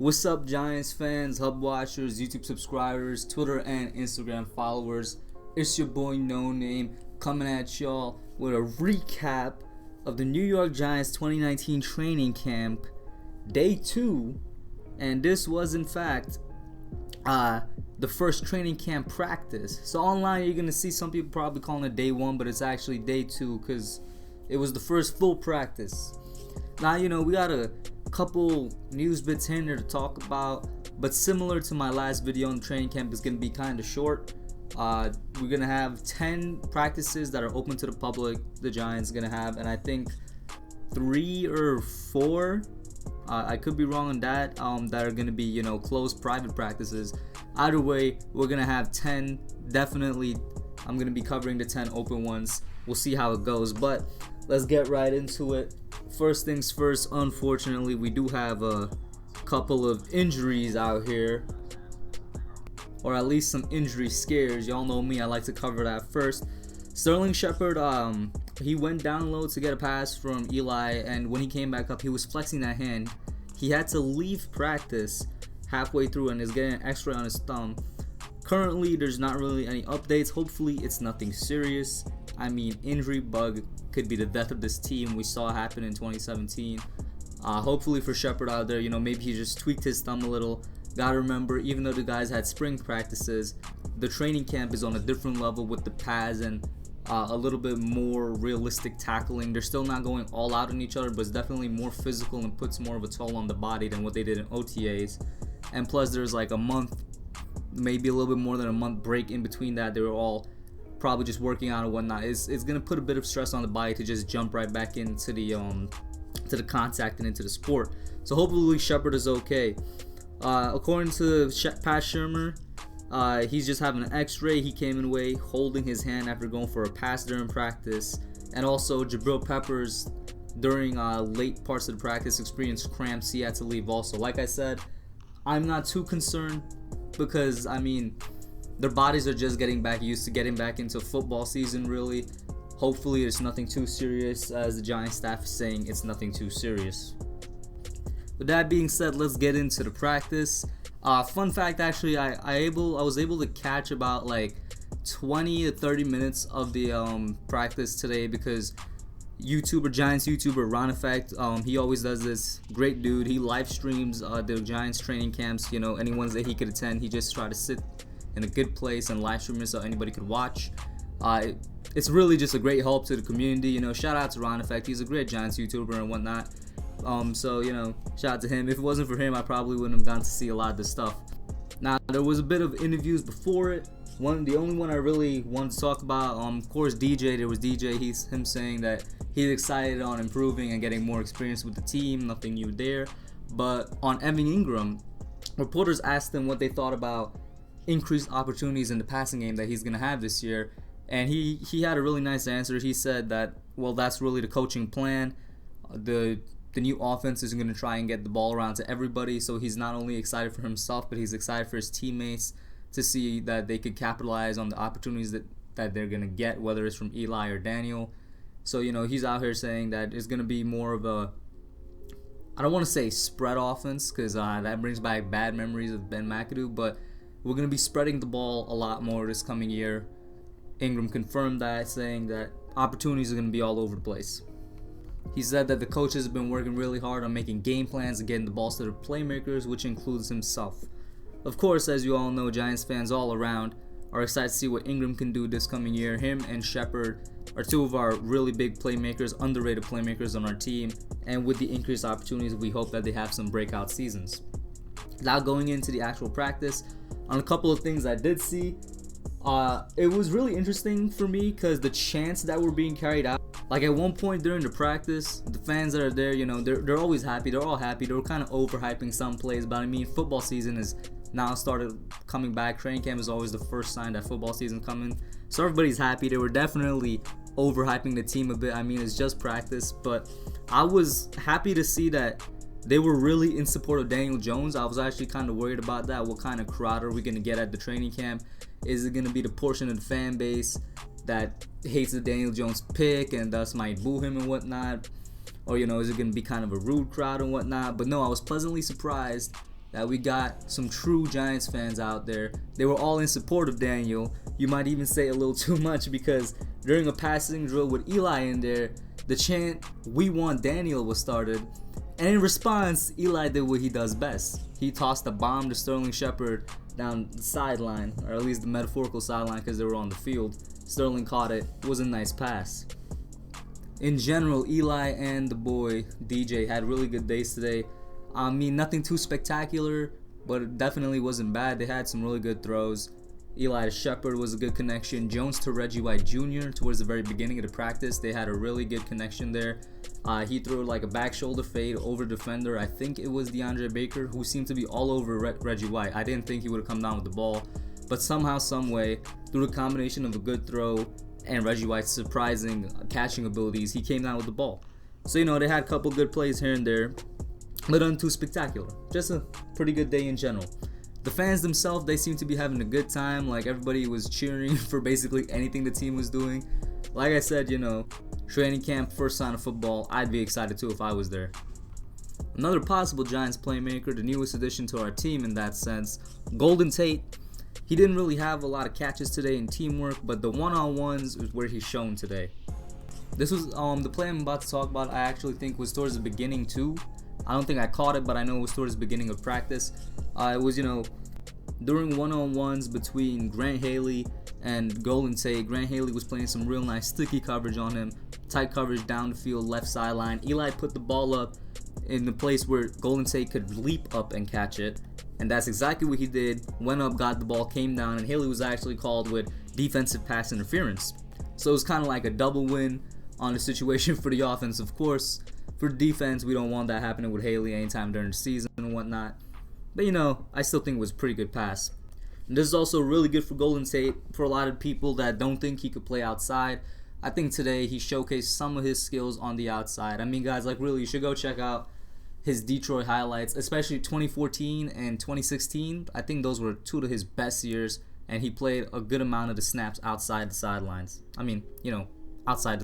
What's up, Giants fans, Hub watchers, YouTube subscribers, Twitter and Instagram followers? It's your boy Noname coming at y'all with a recap of the New York Giants 2019 training camp, day 2, and this was in fact the first training camp practice. So online you're gonna see some people probably calling it day 1, but it's actually day 2 because it was the first full practice. Now, we got a couple news bits here and there to talk about, but similar to my last video on the training camp, it's going to be kind of short. We're going to have 10 practices that are open to the public, the Giants going to have, and I think 3 or 4, I could be wrong on that, that are going to be, closed private practices. Either way, we're going to have 10, definitely. I'm going to be covering the 10 open ones. We'll see how it goes, but let's get right into it. First things first, unfortunately, we do have a couple of injuries out here, or at least some injury scares. Y'all know me, I like to cover that first. Sterling Shepard, he went down low to get a pass from Eli, and when he came back up, he was flexing that hand. He had to leave practice halfway through and is getting an x-ray on his thumb. Currently, there's not really any updates. Hopefully, it's nothing serious. I mean, injury bug could be the death of this team. We saw it happen in 2017. Hopefully for Shepard out there, maybe he just tweaked his thumb a little. Gotta remember, even though the guys had spring practices, the training camp is on a different level with the pads and a little bit more realistic tackling. They're still not going all out on each other, but it's definitely more physical and puts more of a toll on the body than what they did in OTAs. And plus, there's like a month, maybe a little bit more than a month break in between that. They were all probably just working out and whatnot. It's gonna put a bit of stress on the body to just jump right back into the contact and into the sport. So hopefully Shepard is okay. According to Pat Shurmur, he's just having an x-ray. He came in way holding his hand after going for a pass during practice, and also Jabril Peppers during late parts of the practice experienced cramps. He had to leave also. Like I said, I'm not too concerned because their bodies are just getting back used to getting back into football season, really. Hopefully it's nothing too serious, as the Giants staff is saying it's nothing too serious. With that being said, let's get into the practice. Fun fact, actually, I was able to catch about like 20 to 30 minutes of the practice today because Giants YouTuber Ron Effect, he always does this. Great dude. He live streams the Giants training camps. Any ones that he could attend, he just try to sit in a good place and live stream it so anybody could watch. It's really just a great help to the community. Shout out to Ron Effect. He's a great Giants YouTuber and whatnot. So shout out to him. If it wasn't for him, I probably wouldn't have gotten to see a lot of this stuff. Now, there was a bit of interviews before it. The only one I really wanted to talk about, of course, DJ. There was DJ. Him saying that he's excited on improving and getting more experience with the team. Nothing new there. But on Evan Ingram, reporters asked him what they thought about increased opportunities in the passing game that he's going to have this year, and he had a really nice answer. He said that, well, that's really the coaching plan. The new offense is going to try and get the ball around to everybody, so he's not only excited for himself, but he's excited for his teammates to see that they could capitalize on the opportunities that they're going to get, whether it's from Eli or Daniel. So he's out here saying that it's going to be more of a, I don't want to say spread offense because that brings back bad memories of Ben McAdoo, but we're going to be spreading the ball a lot more this coming year. Ingram confirmed that, saying that opportunities are going to be all over the place. He said that the coaches have been working really hard on making game plans and getting the balls to their playmakers, which includes himself. Of course, as you all know, Giants fans all around are excited to see what Ingram can do this coming year. Him and Shepard are two of our really big playmakers, underrated playmakers on our team, and with the increased opportunities, we hope that they have some breakout seasons. Now going into the actual practice, on a couple of things I did see, it was really interesting for me because the chants that were being carried out, like at one point during the practice, the fans that are there, they're always happy. They're all happy. They were kind of overhyping some plays, but football season is now started coming back. Training camp is always the first sign that football season coming, so everybody's happy. They were definitely overhyping the team a bit. It's just practice, but I was happy to see that they were really in support of Daniel Jones. I was actually kind of worried about that. What kind of crowd are we going to get at the training camp? Is it going to be the portion of the fan base that hates the Daniel Jones pick and thus might boo him and whatnot? Or, is it going to be kind of a rude crowd and whatnot? But no, I was pleasantly surprised that we got some true Giants fans out there. They were all in support of Daniel. You might even say a little too much, because during a passing drill with Eli in there, the chant "We want Daniel" was started. And in response, Eli did what he does best. He tossed a bomb to Sterling Shepard down the sideline, or at least the metaphorical sideline, because they were on the field. Sterling caught it. It was a nice pass. In general, Eli and the boy DJ had really good days today. I mean, nothing too spectacular, but it definitely wasn't bad. They had some really good throws. Eli to Shepard was a good connection. Jones to Reggie White Jr. towards the very beginning of the practice, they had a really good connection there. He threw like a back shoulder fade over defender. I think it was DeAndre Baker, who seemed to be all over Reggie White. I didn't think he would have come down with the ball, but somehow, some way, through the combination of a good throw and Reggie White's surprising catching abilities, he came down with the ball. So, they had a couple good plays here and there, but nothing too spectacular. Just a pretty good day in general. The fans themselves, they seem to be having a good time. Like, everybody was cheering for basically anything the team was doing. Like I said, training camp, first sign of football, I'd be excited too if I was there. Another possible Giants playmaker, the newest addition to our team in that sense, Golden Tate. He didn't really have a lot of catches today in teamwork, but the one-on-ones is where he's shown today. This was the play I'm about to talk about. I actually think was towards the beginning too. I don't think I caught it, but I know it was towards the beginning of practice. It was, during one-on-ones between Grant Haley and Golden Tate. Grant Haley was playing some real nice sticky coverage on him. Tight coverage down the field, left sideline. Eli put the ball up in the place where Golden Tate could leap up and catch it. And that's exactly what he did. Went up, got the ball, came down, and Haley was actually called with defensive pass interference. So it was kind of like a double win on the situation for the offense, of course. For the defense, we don't want that happening with Haley anytime during the season and whatnot. But, I still think it was a pretty good pass. And this is also really good for Golden Tate, for a lot of people that don't think he could play outside. I think today he showcased some of his skills on the outside. I mean, guys, really, you should go check out his Detroit highlights, especially 2014 and 2016. I think those were two of his best years, and he played a good amount of the snaps outside the sidelines. I mean, outside.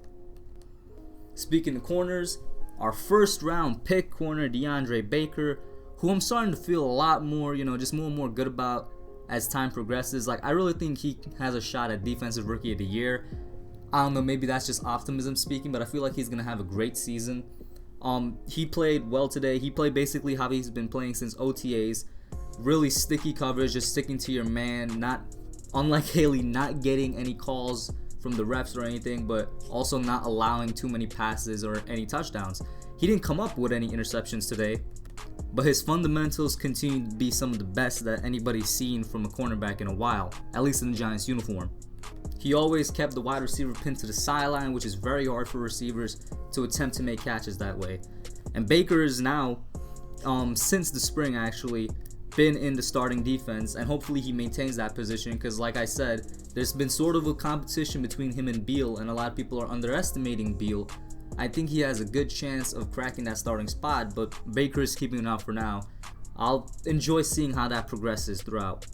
Speaking of corners, our first round pick corner, DeAndre Baker, who I'm starting to feel a lot more, just more and more good about as time progresses. Like, I really think he has a shot at Defensive Rookie of the Year. I don't know, maybe that's just optimism speaking, but I feel like he's going to have a great season. He played well today. He played basically how he's been playing since OTAs. Really sticky coverage, just sticking to your man, not, unlike Haley, not getting any calls from the refs or anything, but also not allowing too many passes or any touchdowns. He didn't come up with any interceptions today, but his fundamentals continue to be some of the best that anybody's seen from a cornerback in a while, at least in the Giants uniform. He always kept the wide receiver pinned to the sideline, which is very hard for receivers to attempt to make catches that way. And Baker is now, since the spring actually, been in the starting defense, and hopefully he maintains that position, because like I said, there's been sort of a competition between him and Beal, and a lot of people are underestimating Beal. I think he has a good chance of cracking that starting spot, but Baker is keeping it out for now. I'll enjoy seeing how that progresses throughout.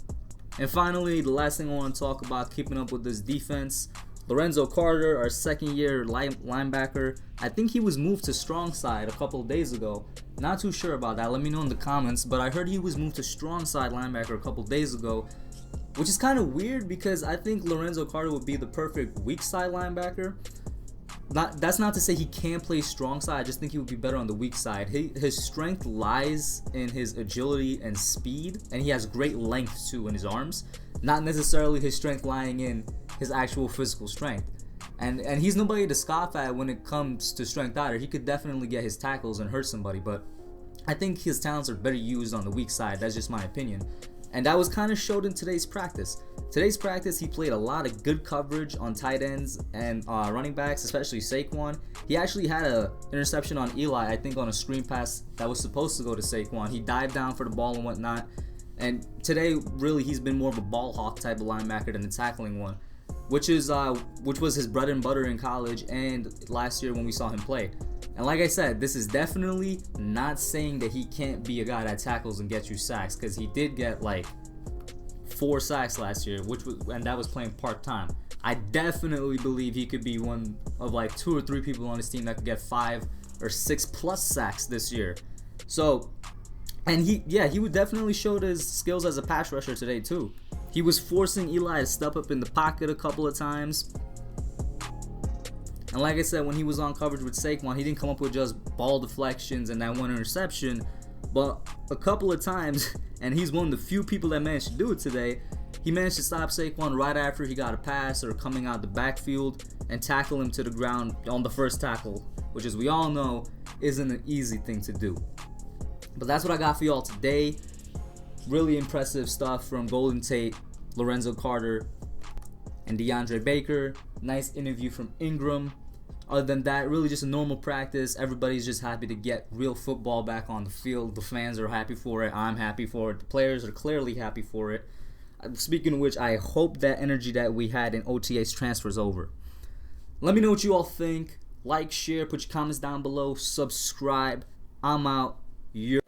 And finally, the last thing I want to talk about, keeping up with this defense, Lorenzo Carter, our second-year linebacker. I think he was moved to strong side a couple of days ago. Not too sure about that. Let me know in the comments. But I heard he was moved to strong side linebacker a couple of days ago, which is kind of weird because I think Lorenzo Carter would be the perfect weak side linebacker. That's not to say he can't play strong side. I just think he would be better on the weak side. His strength lies in his agility and speed, and he has great length too in his arms. Not necessarily his strength lying in his actual physical strength. And he's nobody to scoff at when it comes to strength either. He could definitely get his tackles and hurt somebody, but I think his talents are better used on the weak side. That's just my opinion. And that was kind of showed in today's practice. Today's practice, he played a lot of good coverage on tight ends and running backs, especially Saquon. He actually had an interception on Eli, I think on a screen pass that was supposed to go to Saquon. He dived down for the ball and whatnot. And today, really, he's been more of a ball hawk type of linebacker than the tackling one, which was his bread and butter in college and last year when we saw him play. And like I said, this is definitely not saying that he can't be a guy that tackles and gets you sacks, because he did get like 4 sacks last year, and that was playing part-time. I definitely believe he could be one of like 2 or 3 people on his team that could get 5 or 6 plus sacks this year. So And he would definitely showed his skills as a pass rusher today too. He was forcing Eli to step up in the pocket a couple of times. And like I said, when he was on coverage with Saquon, he didn't come up with just ball deflections and that one interception, but a couple of times, and he's one of the few people that managed to do it today, he managed to stop Saquon right after he got a pass or coming out the backfield and tackle him to the ground on the first tackle, which, as we all know, isn't an easy thing to do. But that's what I got for y'all today. Really impressive stuff from Golden Tate, Lorenzo Carter, and DeAndre Baker. Nice interview from Ingram. Other than that, really just a normal practice. Everybody's just happy to get real football back on the field. The fans are happy for it. I'm happy for it. The players are clearly happy for it. Speaking of which, I hope that energy that we had in OTAs transfers over. Let me know what you all think. Like, share, put your comments down below. Subscribe. I'm out. You're